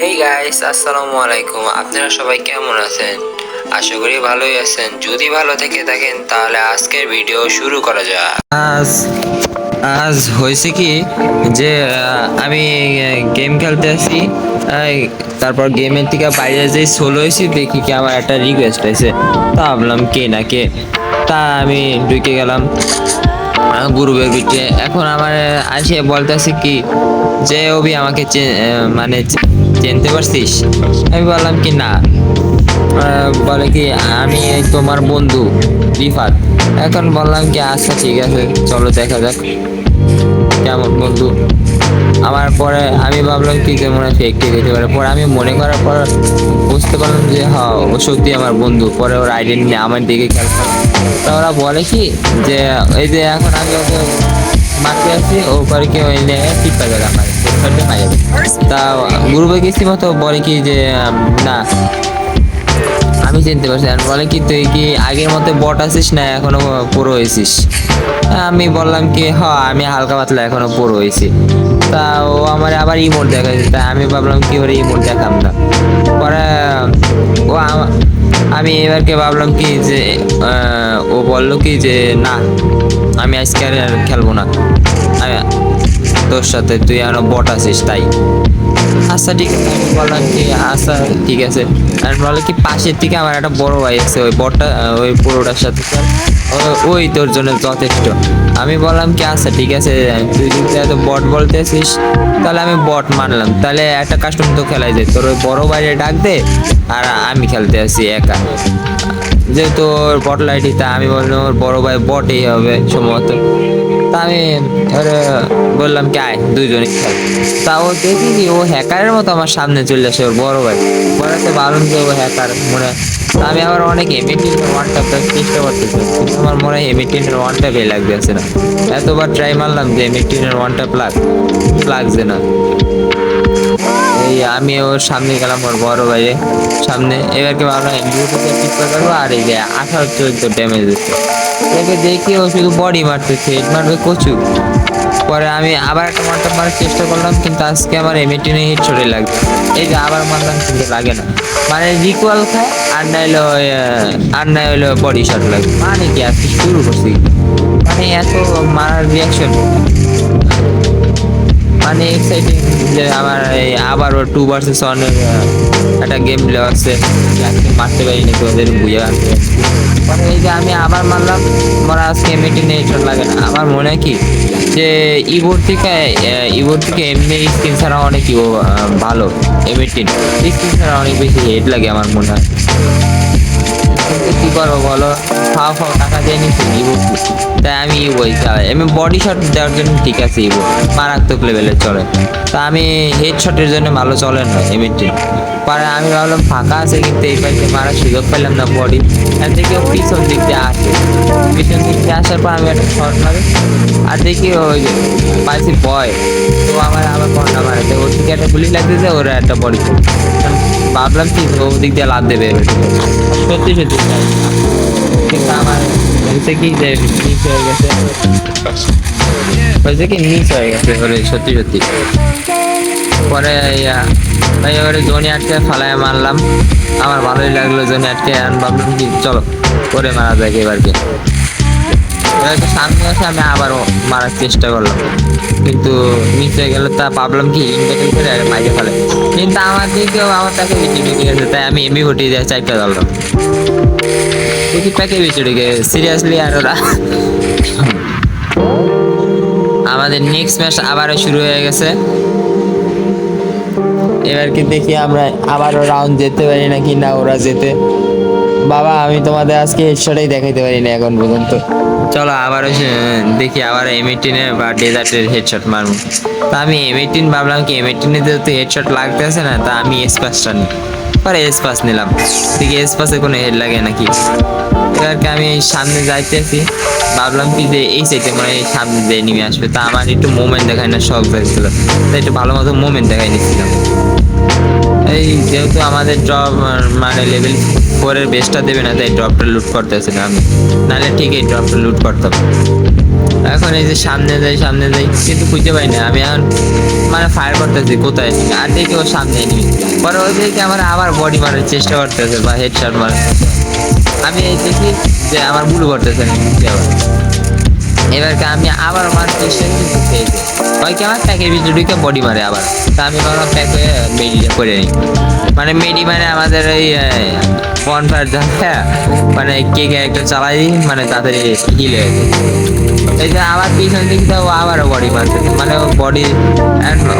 Hey guys, আসসালামু আলাইকুম। আপনারা সবাই কেমন আছেন? আশা করি ভালোই আছেন। যদি ভালো থেকে থাকেন তাহলে আজকের ভিডিও শুরু করা যাক। আজ আজ হয়েছে কি যে আমি গেম খেলতে আসি। তারপর গেমের থেকে বাইরে যে সোলো হয়েছি, দেখি কি আমার একটা রিকোয়েস্ট আছে। তা ভাবলাম কে না কে, তা আমি ঢুকে গেলাম গ্রুপের ভিতরে। এখন আমার আসে বলতেছে কি যে অভি আমাকে মানে চিনতে পারছিস? আমি বললাম কি না। বলে কি আমি তোমার বন্ধু রিফাত। এখন বললাম কি আচ্ছা ঠিক আছে, চলো দেখা যাক কেমন বন্ধু আমার। পরে আমি ভাবলাম কি যে মনে হয় ফেক টেক হতে পারে। পরে আমি মনে করার পর বুঝতে পারলাম যে হ্যাঁ, ও সত্যি আমার বন্ধু। পরে ওর আইডি নিয়ে আমার দিকে খেয়াল করে। তা ওরা বলে কি যে এই যে এখন আমি ওকে মারতে আসছি, ও করে কি ওই নিয়ে টিপা গেল আমার তা গ্রুপে গেছি মতো বলে কি যে না আমি চিনতে পারছি। আর বলে কি তুই কি আগের মতো বট আছিস না এখনো পুরো হয়েছিস? আমি বললাম কি আমি হালকা পাতলা এখনো পুরো হয়েছি। তা ও আমার আবার ইমোট দেখাইছে। তা আমি ভাবলাম কি ওর ইমোট দেখাম না। পরে ও আমি এবারকে ভাবলাম কি যে ও বললো কি যে না আমি আজকে আর খেলবো না তোর সাথে, তুই আরো বট আছিস তাই। আচ্ছা ঠিক আছে, আমি বললাম কি আচ্ছা ঠিক আছে। আর বলে কি পাশের থেকে আমার একটা বড় ভাই আছে, ওই বটটা ওই পুরোটার সাথে চল, ওই তোর জন্য যথেষ্ট। আমি বললাম কি আচ্ছা ঠিক আছে, তুই যদি এত বট বলতেছিস তাহলে আমি বট মানলাম। তাহলে একটা কাস্টম তো খেলাই যায়, তোর ওই বড় বাইরে ডাক দে আর আমি খেলতে আসি একা। যেহেতু ওর বট লাইটিতে আমি বললাম ওর বড় ভাই বটেই হবে সম্ভবত। তা আমি বললাম কি আয় দুইজনে খেল। তা ও দেখি কি ও হ্যাকারের মতো আমার সামনে চলে আসে, ওর বড় ভাই। পরে তো ভাবলাম যে ও হ্যাকার মনে হয়। তা আমি আবার অনেক এম18 ওয়ান ট্যাপ চেষ্টা করতেছি, কিন্তু আমার মনে হয় এম18 ওয়ান ট্যাপই লাগতেছে না। এতবার ট্রাই মারলাম যে এম18 ওয়ান ট্যাপ লাগছে না। এই আমি ওর সামনে গেলাম, ওর বড় ভাইয়ের সামনে। এবারকে ভাবলাম ব্লুটুথে টিপা করবো, আর এই যে 18-14 ড্যামেজ দিচ্ছে। একে দেখি ও শুধু বডি মারতেছে, হেড মারবে কচু। পরে আমি আবার একটা মারটা মারার চেষ্টা করলাম, কিন্তু আজকে আমার এম18 হিট ছড়ে লাগবে। এই যে আবার মারলাম কিন্তু লাগে না, মানে রিকোয়াল খায় আর নাইলে আর নাই হলো বডি শট লাগে। মানে কি আজকে শুরু করছি, মানে এত মারার রিয়াকশন মানে এক্সাইটিং যে আমার এই আবারও 2 vs 1 একটা গেম প্লে আছে। আজকে মারতে পারি নাকি ওদের বুঝে আনতে। মানে এই যে আমি আবার মারলাম, আমার আজকে এম18 হেডশট লাগে না। আমার মনে হয় কি যে ইবোর থেকে এমনি স্কিন ছাড়া অনেক ভালো। এম18 স্কিন ছাড়া অনেক বেশি হেড লাগে আমার মনে হয়। কি করবো বলো, ফাও টাকা দিয়ে নিচ্ছি ইভো, তাই আমি ইভোই চালাই। আমি বডি শট দেওয়ার জন্য ঠিক আছে ইভো মারাত্মক লেভেলে চলে, তা আমি হেড শটের জন্য ভালো চলে না এমএটি। পরে আমি ভাবলাম ফাঁকা আছে, কিন্তু এই পাশে মারার সুযোগ পেলাম না বডি। আর দেখি ও পিছন দিক দিয়ে আসে, পিছন দিক দিয়ে আসার পর আমি একটা শট মারি, আর দেখি ওই পাইছি বয়। তো আমার আবার কন্যা মারে, ওর দিকে একটা গুলি লাগতেছে, ওরা একটা বডি। ভাবলাম কি ও দিক দিয়ে লাভ দেবে, সত্যি সত্যি কিন্তু আমার হয়েছে কি যে মিস হয়ে গেছে, হয়েছে কি মিস হয়ে গেছে সত্যি সত্যি। পরে ভাই এবারে জনি আটকে ফালায় মারলাম, আমার ভালোই লাগলো জনি আটকে। ভাবলাম কি চলো করে মারা যায় এবারকে। সামনে আসে আমি আবারও মারার চেষ্টা করলাম, কিন্তু মিস হয়ে গেল। তা ভাবলাম কি ইনভাইটেড করে মাইরে ফেলে, কিন্তু আমার দিকেও আমার তাকে বেশি ঢুকে গেছে, তাই আমি এমনি ঘটিয়ে যায় চাইটা ধরলাম। দেখি প্যাকে বেঁচে ঢুকে সিরিয়াসলি। আর ওরা আমাদের নেক্সট ম্যাচ আবারও শুরু হয়ে গেছে। এবার কি দেখি আমরা আবারও রাউন্ড যেতে পারি নাকি না ওরা যেতে। বাবা আমি তোমাদের আজকে হেডশটই দেখাইতে পারি না এখন পর্যন্ত। চলো আবারও দেখি আবার এম18 বা ডেজার্টের হেডশট মারবো। তা আমি এম18 ভাবলাম কি এম18 যেহেতু হেডশট লাগতেছে না, তা আমি এসপাসটা নিই। পরে এসপাস নিলাম, দেখি এসপাসে কোনো হেড লাগে নাকি। এবারকে আমি সামনে যাইতেছি, ভাবলাম কি যে এই সাইডে মানে সামনে দিয়ে নেমে আসবে। তা আমার একটু মুভমেন্ট দেখায় না শখ লাগছিল, তাই একটু ভালো মতো মুভমেন্ট দেখাই নিচ্ছিলাম। ওই যেহেতু আমাদের ড্রপ মানে লেভেল 4 এর বেসটা দেবে না, তাই ড্রপটা লুট করতেছি না আমি, নাহলে ঠিক এই ড্রপটা লুট করতাম। এখন এই যে সামনে যাই কিন্তু খুঁজে পাই না আমি এখন, মানে ফায়ার করতেছি কোথায়, আর দেখি ও সামনে নিয়ে পরে ওই দেখি আমার আবার বডি মারার চেষ্টা করতেছে বা হেডশট মারার, আমি এই দেখি যে আমার গুলো করতেছে না এবারকে আমি আবার মার চেষ্টা করি, ওই কি আমার প্যাকের ভিতরে ঢুকে বডি মারে আবার, তা আমি ভাবলাম প্যাক হয়ে মেডিটা করে নিই, মানে মেডি মানে আমাদের ওই বনফায়ার হ্যাঁ, মানে কে ক্যারেক্টার চালাই দিই মানে তাড়াতাড়ি হিল হয়ে যায়। এই যে আমার পিছন দিকে তো ও আবারও বডি মারতেছে, মানে ও বডি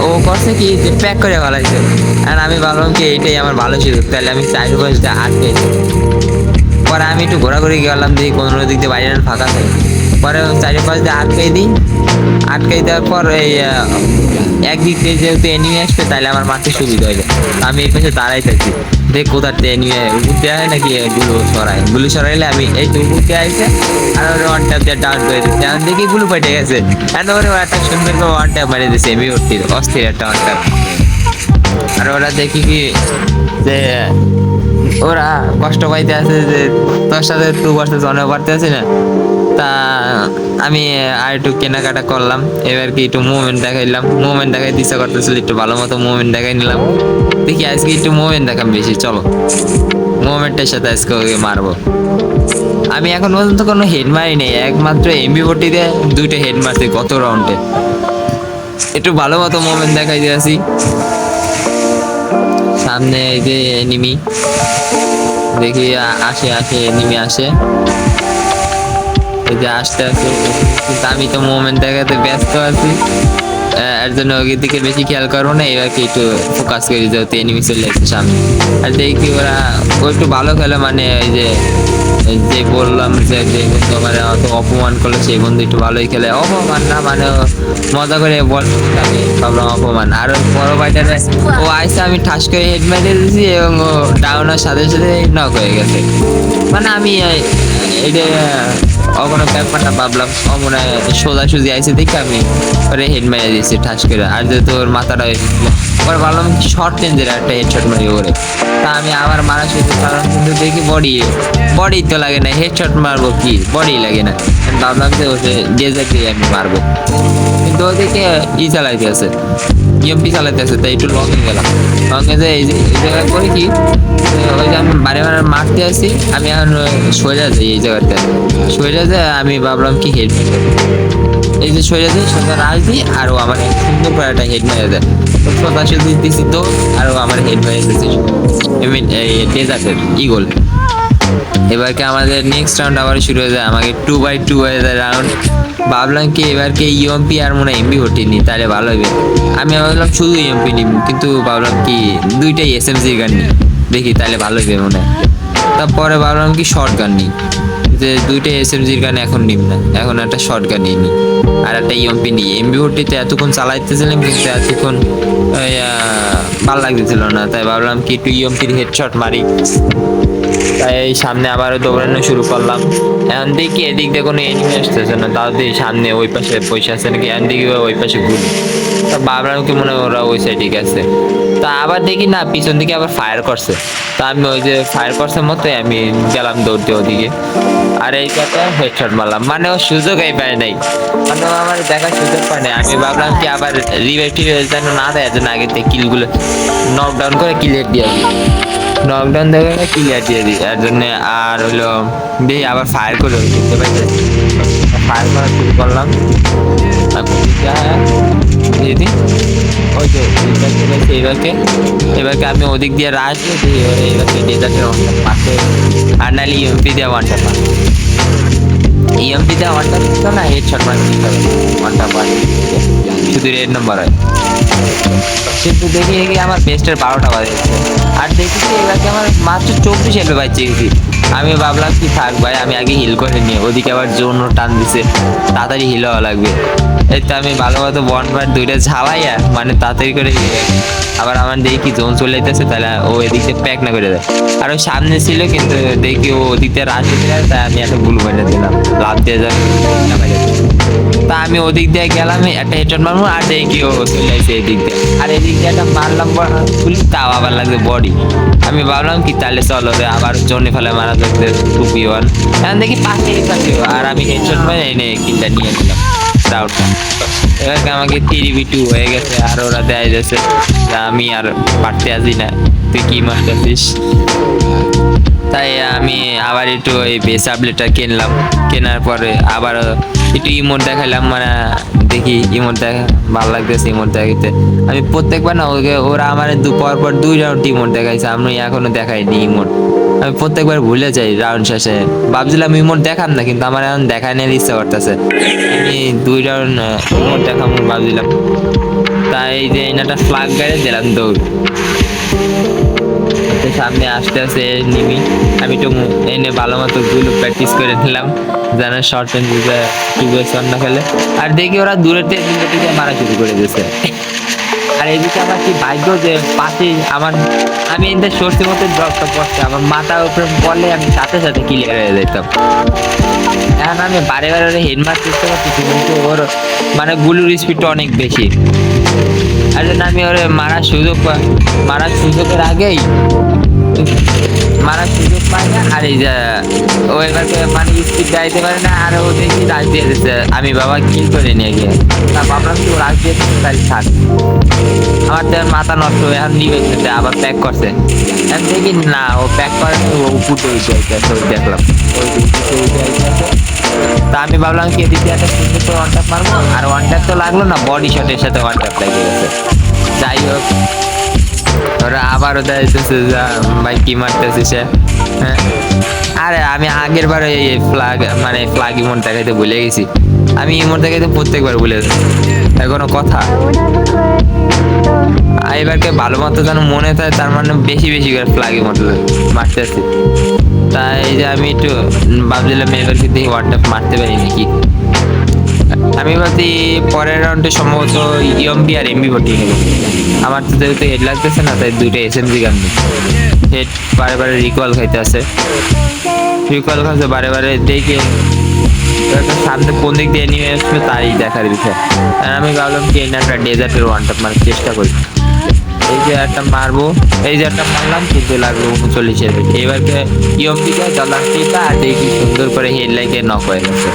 ও করছে কি যে প্যাক করে ফেলাইছে, আর আমি ভাবলাম কি এইটাই আমার ভালো ছিল, তাহলে আমি চার বয়সটা আটকে, পরে আমি একটু ঘোরাঘুরি গেলাম দেখি কোনো দিক দিয়ে বাইরে ফাঁকা থাকে, পরে চারিপাশ দিয়ে আটকাই দেওয়ার পর এই একদিক দিয়ে যেহেতু এনিমি আসবে তাহলে আমার মারতে সুবিধা হয়ে যায়, আমি এই পাশে দাঁড়াই থাকি দেখ কোথার দিয়ে এনিমি উঠতে হয় নাকি গুলো সরাইলে আমি এই তো উঠতে আসছে আর ওরা ওয়ান ট্যাপ দিয়ে ডাউন করে দিচ্ছে, আমি দেখি গুলো পেটে গেছে, এন্ড ওরা একটা সুন্দর করে ওয়ান ট্যাপ মারিয়ে দিচ্ছে, এমনি উঠতে অস্থির একটা ওয়ান ট্যাপ। আর ওরা দেখি কি যে ওরা কষ্ট পাইতে আছে যে তোর সাথে 2 জনে পারতে আছি না, তা আমি আর একটু কেনাকাটা করলাম, এবার কি একটু মুভমেন্ট দেখাই দিচ্ছা করতেছিল, একটু ভালো মতো মুভমেন্ট দেখাই নিলাম, দেখি আজকে একটু মুভমেন্ট দেখাম বেশি, চলো মুভমেন্টের সাথে আজকে ওকে মারবো। আমি এখন পর্যন্ত কোনো হেড মারি নেই, একমাত্র এমবি40 দিয়ে 2টা হেড মারছি গত রাউন্ডে, একটু ভালো মতো মুভমেন্ট দেখাই দিয়েছি। সামনে এই যে এনিমি দেখি আসে এনিমি আসে, এই যে আসতে কিন্তু আমি তো মুভমেন্ট দেখাতে ব্যস্ত আছি, এর জন্য ওই দিকে বেশি খেয়াল করবো না, এবার কি একটু ফোকাস করি যেহেতু এনিমি চলে যাচ্ছে সামনে। আর দেখি ওরা ও একটু ভালো খেলে, মানে ওই যে বললাম যে বন্ধু আমার অত অপমান করলো সেই বন্ধু একটু ভালোই খেলে, অপমান না মানে মজা করে বল, আমি ভাবলাম অপমান। আর বড় ফাইটারে ও আইসে আমি ঠাস করে হেড মেরে দিয়েছি এবং ও ডাউনের সাথে সাথে নক হয়ে গেছে, মানে আমি এটা কোনো ব্যাপারটা ভাবলাম ও মনে হয় সোজাসুজি আইসে দেখে আমি ওরে হেড মেরে দিয়েছি ঠাস করে, আর যেহেতু ওর মাথাটা পরে ভাবলাম শর্ট রেঞ্জের একটা হেডশট মারি ওরে, তা আমি আবার মারা শুরু কারণ কিন্তু দেখি বডি তো লাগে না, হেডশট মারবো কি বডি লাগে না, ভাবলাম যে ওকে ডেজার্টে আমি মারবো, কিন্তু ওদিকে চালাইতে আছে ইএমপি চালাইতে আছে, তাই একটু লঙে গেলাম, লঙে যে এই জায়গায় করে কি ওই যে আমি বারে মারতে আসি, আমি এখন সোজা যাই এই জায়গাতে, সোজা যায় আমি ভাবলাম কি হেড এই যে সোজা যাই সোজা রাজ দিই, আর ও আমার সুন্দর করে একটা হেড মেরে দেয়, সোজা সুজি দিছি তো আর ও আমার হেড মেরে দিয়েছে এই ডেজার্টের ইগল। এবারকে আমাদের নেক্সট রাউন্ড আবার শুরু হয়ে যায়, আমাকে 2x2 হয়ে যায় রাউন্ড, ভাবলাম কি এবারকে ইএমপি আর মনে হয় এমবি নি তাহলে ভালো হবে, আমি ভাবলাম শুধু ইএমপি নিব, কিন্তু ভাবলাম কি 2টাই এসএমজি গান নিই দেখি তাহলে ভালো হবে মনে হয়, তারপরে ভাবলাম কি শর্ট গান নিই, যে 2টাই এসএমজির গান এখন নিব না, এখন একটা শর্ট গান নিয়ে নিই আর একটা ইএমপি নিই, এমবি40তে এতক্ষণ চালাইতেছিলাম কিন্তু এতক্ষণ ভালো লাগতেছিল না, তাই ভাবলাম কি একটু ইএমপির হেডশট মারি, তাই সামনে আবারও দৌড়ানো শুরু করলাম, এখন দেখি এদিক দিয়ে কোনো এনিমি আসতেছে না, তাও দেখি সামনে ওই পাশে পয়সা আছে নাকি, এখন দেখি ওই পাশে ঘুরি, তা ভাবলাম কি মনে হয় ওরা ওই সাইডে গেছে, তা আবার দেখি না পিছন দিকে আবার ফায়ার করছে, তা আমি ওই যে ফায়ার করছে মতোই আমি গেলাম দৌড়তে ওদিকে, আর এই কথা হেডশট মারলাম, মানে ও সুযোগই পায় নাই, মানে আমার দেখার সুযোগ পায় নাই, আমি ভাবলাম কি আবার রিভাইভ যেন না দেয়, যেন আগে থেকে কিলগুলো নকডাউন করে ক্লিয়ার দিয়ে দিই, নকডাউন দেখে ক্লিয়ার দিয়ে দিই, এর জন্য আর হলো দিয়ে আবার ফায়ার করে দেখতে পাইছে, ফায়ার করা শুরু করলাম, দিয়ে দিই ওই তো এবারকে আমি ওদিক দিয়ে রাশ দিয়ে এবারকে ডেজার্টের ওয়ানটা পাশে, আর নাহলে ইএমপি দিয়ে ওয়ানটা পাস, ইএমপি দিয়ে ওয়ানটা দিতে না হেডশট মার দিতে হবে, ওয়ানটা পাস শুধু রেড নম্বর হয়, কিন্তু দেখি আমার বেস্টের 12টা বাজে, আর দেখি এবারকে আমার মাত্র 24 এলবে বাজছে গেছি, আমি ভাবলাম কি থাক ভাই আমি আগে হিল করে নিয়ে, ওদিকে আবার জোনও টান দিছে তাড়াতাড়ি হিল হওয়া লাগবে, এই তো আমি ভালো মতো বনফায়ার 2টা ঝালাইয়া মানে তাড়াতাড়ি করে আবার আমার দেখি কি জোন চলে যেতেছে, তাহলে ও এদিক দিয়ে প্যাক না করে দেয়, আর ওই সামনে ছিল কিন্তু দেখি ও ওদিক দিয়ে রাশ দিতে তাই আমি একটা গুলো বেঁধে দিলাম, লাভ দিয়ে যাবে তা আমি ওদিক দিয়ে গেলাম, একটা হেডশট মারবো আর দেখি ও চলে আসছে এদিক দিয়ে, আর এদিক দিয়ে একটা মারলাম গুলি, তাও আবার লাগছে বডি। আমি ভাবলাম কি তাহলে চলো রে আবার জোনে ফেলে মারা যাচ্ছে 2v1। এখন দেখি পাশে আর আমি হেডশট মেরে এনে কিলটা নিয়ে নিলাম রাউন্ডটা। এবার আমাকে 3v2 হয়ে গেছে, আর ওরা দেয় যাচ্ছে আমি আর পারতে আসি না, তুই কি মারতেছিস। তাই আমি আবার একটু ওই বেস আপডেটটা কিনলাম, কেনার পরে আবার একটু ইমোট দেখাইলাম, মানে দেখি ইমোট দেখা ভালো লাগতেছে ইমোট দেখাইতে। আমি প্রত্যেকবার না ওরা আমার পর 2 রাউন্ড ইমোট দেখাইছে, আমি এখনো দেখাইনি ইমোট। আমি প্রত্যেকবার ভুলে যাই রাউন্ড শেষে, ভাবছিলাম ইমোট দেখাম না, কিন্তু আমার এখন দেখায় নিয়ে ইচ্ছা করতেছে, আমি 2 রাউন্ড ইমোট দেখাম ভাবছিলাম। তাই যে একটা ফ্লাগ গাড়ি দিলাম দৌড়, সামনে আসতে আসতে নিমি। আমি একটু এনে ভালো মতো গুলো প্র্যাকটিস করে নিলাম, যেন শর্ট রেঞ্জ না ফেলে। আর দেখি ওরা দূরের থেকে মারা শুরু করে দিয়েছে। আর এদিকে আমার কি ভাগ্য যে পাশে আমার, আমি এদের সর্ষে মতো ড্রপটা পড়ছে আমার মাথার উপরে বলে, আমি সাথে সাথে ক্লিয়ার হয়ে যেতাম। এখন আমি বারে বারে হেড মার চেষ্টা করতেছি, কিন্তু ওর মানে গুলোর স্পিডটা অনেক বেশি, আর জন্য আমি ওরে মারার সুযোগের আগেই মারার সুযোগ পায় না। আর এই যে ও এবারকে মানে স্পিড গাইতে পারে না, আর ও দেখি রাজ দিয়ে দিচ্ছে, আমি বাবা কিল করে নিয়ে গিয়ে তা ভাবলাম কি ও রাজ দিয়ে দিচ্ছে তাই থাক, আমার তো মাথা নষ্ট হয়ে এখন নিবে নিতে আবার প্যাক করছে। আমি দেখি না ও প্যাক করে ও উপরে উঠে আইতেছে, দেখলাম ওই উঠে আইতেছে। তা আমি ভাবলাম কি এদিকে একটা সুন্দর ওয়ান ট্যাপ মারবো, আর ওয়ান ট্যাপ তো লাগলো না, বডি শটের সাথে ওয়ান ট্যাপ লেগে গেছে। যাই হোক ওরা আবারও দেখতেছে ভাই কি মারতেছিস। হ্যাঁ আরে আমি আগের বার এই ফ্লাগ ইমোট দেখাইতে ভুলে গেছি, আমি ইমোট দেখাইতে প্রত্যেকবার ভুলে যাচ্ছি, এখনো কথা। এবারকে ভালো মতো যেন মনে থাকে, তার মানে বেশি বেশি করে ফ্লাগ ইমোট মারতেছি। তাই যে আমি একটু ভাবছিলাম এবারকে দেখি ওয়ান ট্যাপ মারতে পারি নাকি। আমি ভাবছি পরের রাউন্ডে সম্ভবত ইএমপি আর এমবি40 নেব, আমার তো যেহেতু হেড লাগতেছে না, তাই 2টা এসএমজি গান হেড বারে বারে রিকল খাইতে আছে, রিকল খাইতে বারে বারে দেখে সামনে কোন দিক দিয়ে নিয়ে আসবে তাই দেখার বিষয়। আর আমি ভাবলাম কি একটা ডেজার্টের ওয়ান ট্যাপ মারার চেষ্টা করি, এই যে একটা মারবো, এই যে একটা মারলাম কিন্তু লাগলো 39-এর। এবারকে ইএমপিটা জলান্তিটা আর দেখি সুন্দর করে হেডলাইটে নক হয়ে গেছে,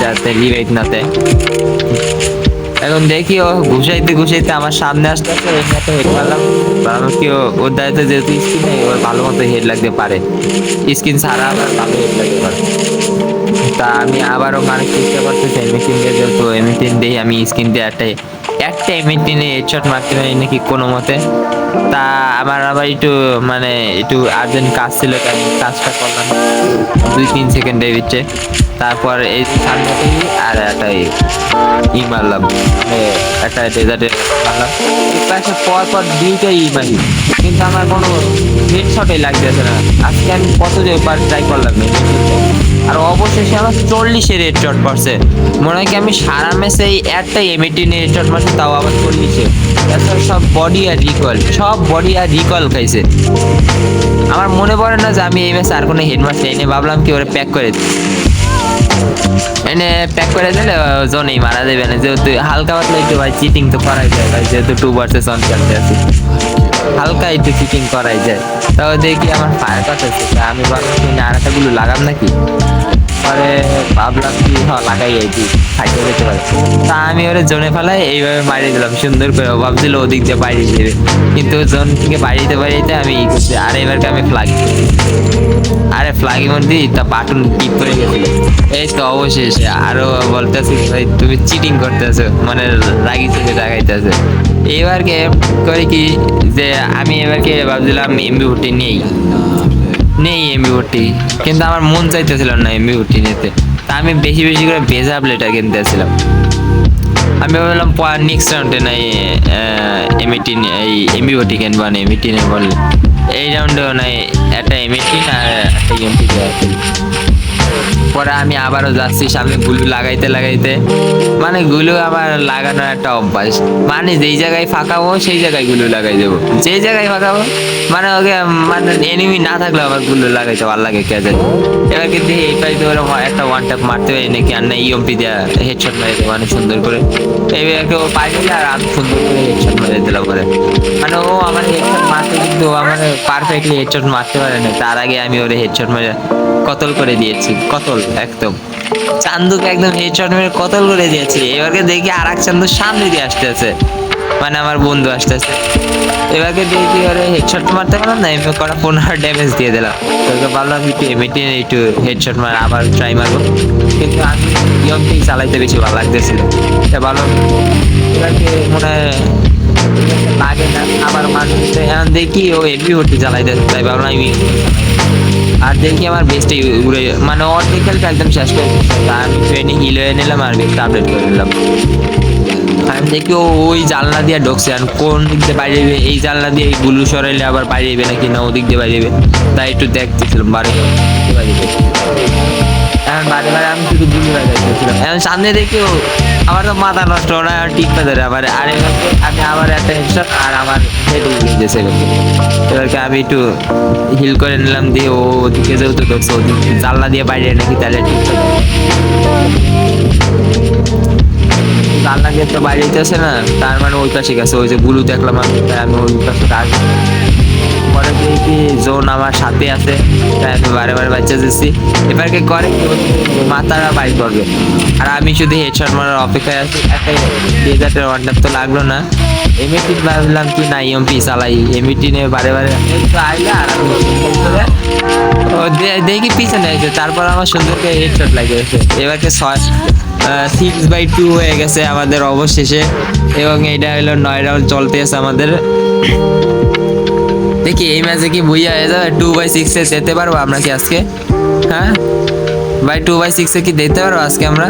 যাতে রিভাইভ নাতে। এখন দেখি ও ঘুষাইতে আমার সামনে আসতে আসতে হেড মারলাম, ভাবলাম কি ওর দায়িত্ব যেহেতু স্কিন নেই, ওর ভালো মতো হেড লাগতে পারে, স্কিন ছাড়া আবার ভালো হেড লাগতে পারে। তা আমি আবারও মারার চেষ্টা করতেছি এম18 দিয়ে, যেহেতু এম18 দিয়ে আমি স্কিন দিয়ে একটা এম18 হেডশট মারতে পারি নাকি কোনো মতে। তা আমার আবার একটু আর্জেন্ট কাজ ছিল, তাই কাজটা করলাম 2-3 সেকেন্ডের ভিতরে। তারপর এই সামনে আর একটা মারলাম, একটা ডেজার্টে মারলাম, পর 2টা মারি, কিন্তু আমার কোনো হেডশটই লাগতেছে না। আজকে আমি কত যে ট্রাই করলাম, আর অবশেষে আমার 40-এর হেডশট পড়ছে। মনে হয় কি আমি সারা ম্যাচে একটা এম18 হেডশট মারছি, তাও আবার 40-এ। সব বডি আর রিকল খাইছে। আমার মনে পড়ে না যে আমি এই ম্যাচে আর কোনো হেড মারছি, এনে ভাবলাম কি ওরা প্যাক করে দিলে জোনেই মারা যাবে না, যেহেতু হালকা পাতলা একটু ভাই চিটিং তো করাই যায় ভাই, যেহেতু 2 ভার্সেস 1 খেলতে আছি, হালকা একটু চিটিং করাই যায়। তাও দেখি আমার ফায়ার কথা আমি ভাবলাম কি না আরেকটা গুলো লাগাম নাকি, পরে ভাবলাম কি লাগাই আইছি খাইতে যেতে পারে। তা আমি ওরা জোনে ফেলাই এইভাবে মারিয়ে দিলাম সুন্দর করে, ভাবছিল ওদিক দিয়ে বাইরে দেবে, কিন্তু জোন থেকে বাড়িতে আমি ই করছি। আর এবারকে আমি ফ্লাগের মধ্যে তা বাটন টিপ করে গেছিল। এই তো অবশেষে আরো বলতেছি ভাই তুমি চিটিং করতেছো, মানে রাগি চোখে দেখাইতেছে। এবারকে করে কি যে আমি এবারকে ভাবছিলাম এমবি40 নেই এমবি40, কিন্তু আমার মন চাইতেছিল না এমবি40 নিতে। তা আমি বেশি বেশি করে ভেজা প্লেটার কিনতেছিলাম। আমি ভাবলাম নেক্সট রাউন্ডে নাই এমবি40 কিনবো না, এমবি10 বললে এই রাউন্ডেও নাই একটা এম18 আর একটা এমপি। পরে আমি আবারও যাচ্ছি সামনে গুলু লাগাইতে লাগাইতে, মানে গুলু আমার লাগানোর একটা অভ্যাস, মানে যেই জায়গায় ফাঁকাবো সেই জায়গায় গুলু লাগাই দেবো, যেই জায়গায় ফাঁকাবো মানে ওকে, মানে এনিমি না থাকলে আমার গুলু লাগাইতে ভালো লাগে কে জানি। এবার কিন্তু এই পাশে ওরা একটা ওয়ান ট্যাপ মারতে পারি নাকি, আর না ইএমপি দেওয়া হেডশট মেরে দেবো মানে সুন্দর করে। এইবার ও পাই গেলে আর আমি সুন্দর করে হেডশট মেরে দিলাম পরে, মানে ও আমার হেডশট মারতে কিন্তু আমার পারফেক্টলি হেডশট মারতে পারে না, তার আগে আমি ওরে হেডশট মেরে কতল করে দিয়েছি, কতল একদম চান্দুকে একদম হেডশট মেরে কতল করে দিয়েছি। এবারকে দেখি আর এক চান্দু সামনে দিয়ে আসতেছে, মানে আমার বন্ধু আসতেছে, এবারকে দেখি ওরে হেডশট মারতে পারলাম না, এমনি করা 15 ড্যামেজ দিয়ে দিলাম। তোকে ভাবলাম একটু এমনিতে একটু হেডশট মার আবার ট্রাই মারবো, কিন্তু আমি ইয়মকেই চালাইতে বেশি ভালো লাগতেছিল, তা ভালো এবারকে মনে হয় লাগে না আবার মানুষ, এখন দেখি ও হেভি ভর্তি চালাইতে, তাই ভাবলাম আমি, আর দেখি আমার বেস্টে উড়ে মানে অর্ধেক খেলতে একদম শেষ করে দিচ্ছে। আমি ট্রেনে হিল হয়ে নিলাম আর বেস্ট আপডেট করে নিলাম। আমি দেখি ও ওই জানলা দিয়ে ঢুকছে, আর কোন দিক দিয়ে বাইরে যাবে, এই জানলা দিয়ে গুলু সরাইলে আবার বাইরে যাবে নাকি না ওদিক দিয়ে বাইরে যাবে, তাই একটু দেখতেছিলাম বারে বারে। এখন বারে বারে আমি শুধু গুলি বাজাইতেছিলাম, এখন সামনে দেখি ও আমার তো মাথা নষ্ট না টিপে ধরে আবার, আর আমি আবার একটা হেডশট আর আমার হেড উড়ে গেছে। এবারকে আমি একটু হিল করে নিলাম, দিয়ে ও ওদিকে যেহেতু ঢুকছে ওদিকে জানলা দিয়ে বাইরে নাকি, তাহলে ঠিক জানলা দিয়ে তো বাইরে যেতেছে না, তার মানে ওই পাশে গেছে, ওই যে গুলু দেখলাম আমি, তাই আমি ওই পাশে আসবো। পরে দেখি জোন আমার সাথে আছে, তাই আমি বারে বারে বাচ্চা দিচ্ছি, এবারকে করে মাথাটা বাইর করবে, আর আমি শুধু হেডশট মারার অপেক্ষায় আছি। একটা ডেজার্টের ওয়ান ট্যাপ তো লাগলো না, এমএটিন ভাবলাম কি না ইএমপি চালাই, এমএটিনে বারে বারে আইলা আর আমি দেখি পিছনে আছে, তারপর আমার সুন্দর করে হেডশট লাগিয়েছে। এবারকে 6/2 হয়ে গেছে আমাদের অবশেষে, এবং এটা হলো 9 রাউন্ড চলতে আছে আমাদের। দেখি এই ম্যাচে কি বুইয়া হয়ে যাবে, 2/6 যেতে পারবো আমরা কি আজকে? হ্যাঁ ভাই 2/6 কি দিতে পারবো আজকে আমরা?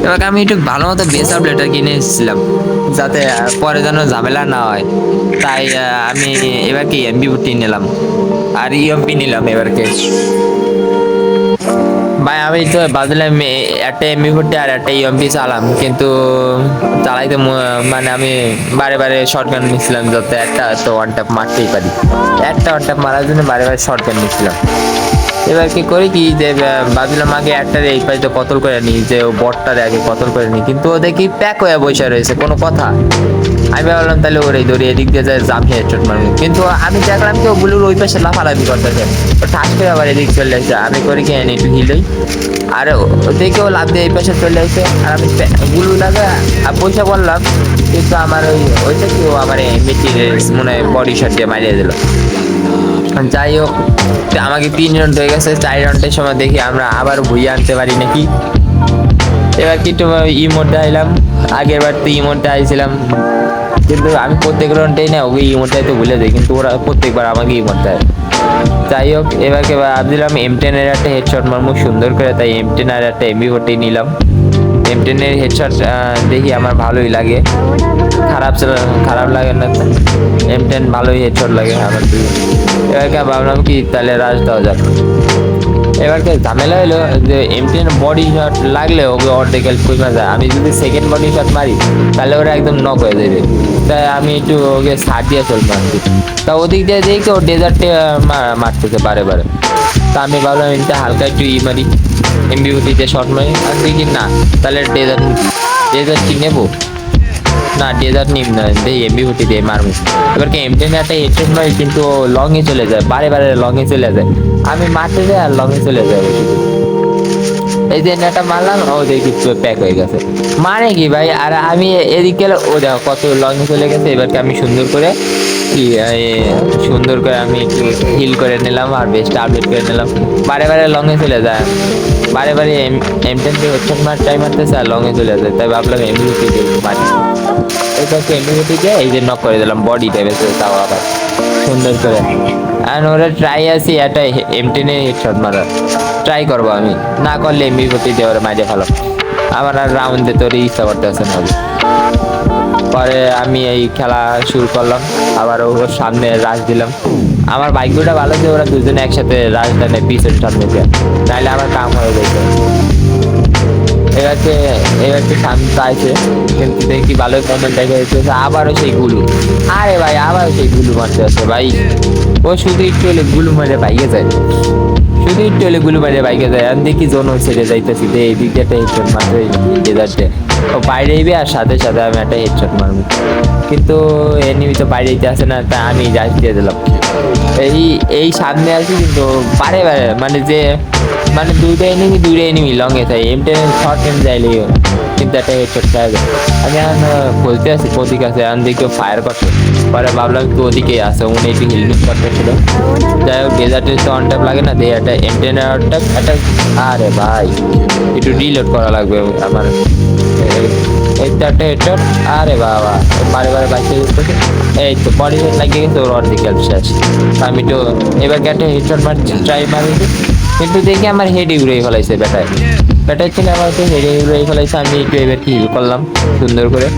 এবার আমি একটু ভালো মতো বেস আপডেটটা কিনে এসেছিলাম, যাতে পরে যেন ঝামেলা না হয়, তাই আমি এবার কি এমবি14 নিলাম আর ইএমপি নিলাম এবারকে। ভাই আমি তো ভাবছিলাম একটা এমবি14 আর একটা ইএমপি চালাম, কিন্তু চালাইতে মানে আমি বারে বারে শর্টগান নিচ্ছিলাম, যাতে একটা তো ওয়ান ট্যাপ মারতেই পারি, একটা ওয়ান ট্যাপ মারার জন্য বারে বারে শর্টগান নিচ্ছিলাম। এবার কি করি কি যে ভাবছিলাম আগে একটা এই পাশে কতল করে নিই, যে ও বটটারে আগে কতল করে নিই, কিন্তু ও দেখি প্যাক হয়ে বসে রয়েছে কোনো কথা। আমি ভাবলাম তাহলে ওরে ধরে এদিক দিয়ে যায় জামিয়ে হেডশট মারবে, কিন্তু আমি দেখলাম কি ওগুলোর ওই পাশে লাফালাফি করতেছে, ও ঠাস করে আবার এদিক চলে আসছে। আমি করি কি একটু হিলই, আর দেখে ও লাভ দিয়ে এই পাশে চলে আসছে, আর আমি গুলু লাগা আর পয়সা বললাম, কিন্তু আমার ওইটা কি ও আমার এমনিটির মনে হয় বডি শট দিয়ে মারিয়ে দিল। যাই হোক আমাকে 3 রাউন্ড হয়ে গেছে, 4 রাউন্ডের সময় দেখি আমরা আবার ভুইয়ে আনতে পারি নাকি। এবার কিন্তু ইমোটে আইলাম, আগের বার তো ইমোটে আইছিলাম, কিন্তু আমি প্রত্যেক রাউন্ডেই না ওকে ইমোটটাই তো ভুলে যাই, কিন্তু ওরা প্রত্যেকবার আমাকে ইমোট দেয়। যাই হোক এবারকে ভাবছিলাম M10 এর একটা হেডশট মারবো সুন্দর করে, তাই M10 আর একটা এমবি14 নিলাম। M10 এর হেডশট দেখি আমার ভালোই লাগে, খারাপ লাগে না, M10 ভালোই হেডশট লাগে আমার। এবারকে ভাবলাম কি তাহলে রাশ দেওয়া যাক। এবারকে ঝামেলা হলো যে M10 বডি শট লাগলে ওকে অর্ধেক হেল্প কমে যায়, আমি যদি সেকেন্ড বডি শট মারি তাহলে ওরা একদম নক হয়ে যাবে, তাই আমি একটু ওকে ছাড় দিয়ে চলবো আর কি। তা ওদিক দিয়ে দেখি ও ডেজার্টে মারতেছে বারে বারে, তা আমি ভাবলাম এটা হালকা একটু মারি, এমবি14 শট মারি, আর দেখি না তাহলে ডেজার্ট কি নেবো না, ডেজার্ট নিম না, এমবি14 দিয়ে মারবো। এবার কি M10 একটা হেডশট মারি, কিন্তু লং এ চলে যায়, বারে বারে লং এ চলে যায়, আমি মারতে যাই আর লং এ চলে যায়। এই যে নেটা মারলাম, ও দেখি প্যাক হয়ে গেছে, মানে কি ভাই, আর আমি এদিক গেলে ও দেখো কত লং এ চলে গেছে। এবারকে আমি সুন্দর করে আমি একটু হিল করে নিলাম আর বেস্ট আপডেট করে নিলাম, বারে বারে লং এ চলে যায়, বারে বারে M10 দিয়ে হেডশট মার ট্রাই মারতেছে আর লং এ চলে যায়, তাই ভাবলাম এমবি14 দিয়ে মারি। এটাকে এমবি14 দিয়ে এই যে নক করে দিলাম, বডি টেপেছে তাও আবার সুন্দর করে। আর ওরা ট্রাই আছি একটা M10 এর হেডশট মারার ট্রাই করবো, আমি না করলে এমবি14 দিয়ে ওরা মাইরে ফেলো, আমার আর রাউন্ড দিতে ওর ইচ্ছা করতেছে না। পরে আমি এই খেলা শুরু করলাম, আবার ওর সামনে রাশ দিলাম, আমার ভাগ্যটা ভালো যে ওরা দুজনে একসাথে রাজধানী পিছনে সামনে যায়, তাহলে আমার কাম হয়ে যেত। এবার তো শান্ত আছে, কিন্তু দেখি ভালো কমেন্ট দেখে আবারও সেই গুলু। আরে ভাই আবারও সেই গুলু মারতে আছে ভাই। ও শুধু একটু হলে গুলু মারে ভাইগে যায়, শুধু একটু হলে গুলু মারে ভাইগে যায়। আমি দেখি জোন ছেড়ে যাইতেছি যে এই দিকে একটা হেডশট মারতে ডেজার্টে ও বাইরে আইবে, আর সাথে সাথে আমি একটা হেডশট মারবো, কিন্তু এনিমি তো বাইরে আসে না, তাই আমি জাস্ট দিয়ে দিলাম। এই এই সামনে আছি কিন্তু বারে বারে মানে দুইটা এনিমি লং এ থাকে, এম টেন শর্ট টেন যাইলেই কিন্তু একটা হেডশট খাওয়া যায়। আমি এখন বলতে আছি প্রতীক আছে, এখন দেখি ফায়ার করছে, পরে ভাবলাম তো ওদিকে আছে, উনি একটু হেলমেট করতেছিল। যাই হোক ডেজার্টের তো অন ট্যাপ লাগে না, দিয়ে একটা এম টেন একটা। আরে ভাই একটু রিলোড করা লাগবে আমার। এই তো একটা হেডশট। আরে বাবা বারে বারে বাইকে যেতেছে। এই তো বডি লাগিয়ে গেছে, ওর অর্ধেক হেল্প শেষ। আমি তো এবার একটা হেডশট মারছি, ট্রাই মারিছি, কিন্তু দেখি আমার হেডে উড়ে ফেলাইছে ব্যাটায় ছিল আমার, তো হেডে উড়ে ফেলাইছে। আমি একটু এবার হিল করলাম সুন্দর করে,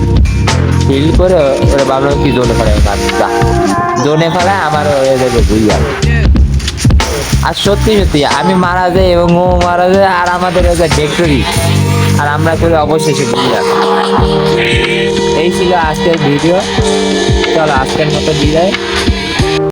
হিল করে ওরা ভাবলাম কি জোনে ফেলায়, জোনে ফেলায় আমার হয়ে যাবে ভুইয়া। আর সত্যি সত্যি আমি মারা যাই এবং ও মারা যায়, আর আমাদের হয়ে যায় ভিক্টরি, আর আমরা করি অবশেষে ভুইয়া। এই ছিল আজকের ভিডিও, চলো আজকের মতো বিদায়।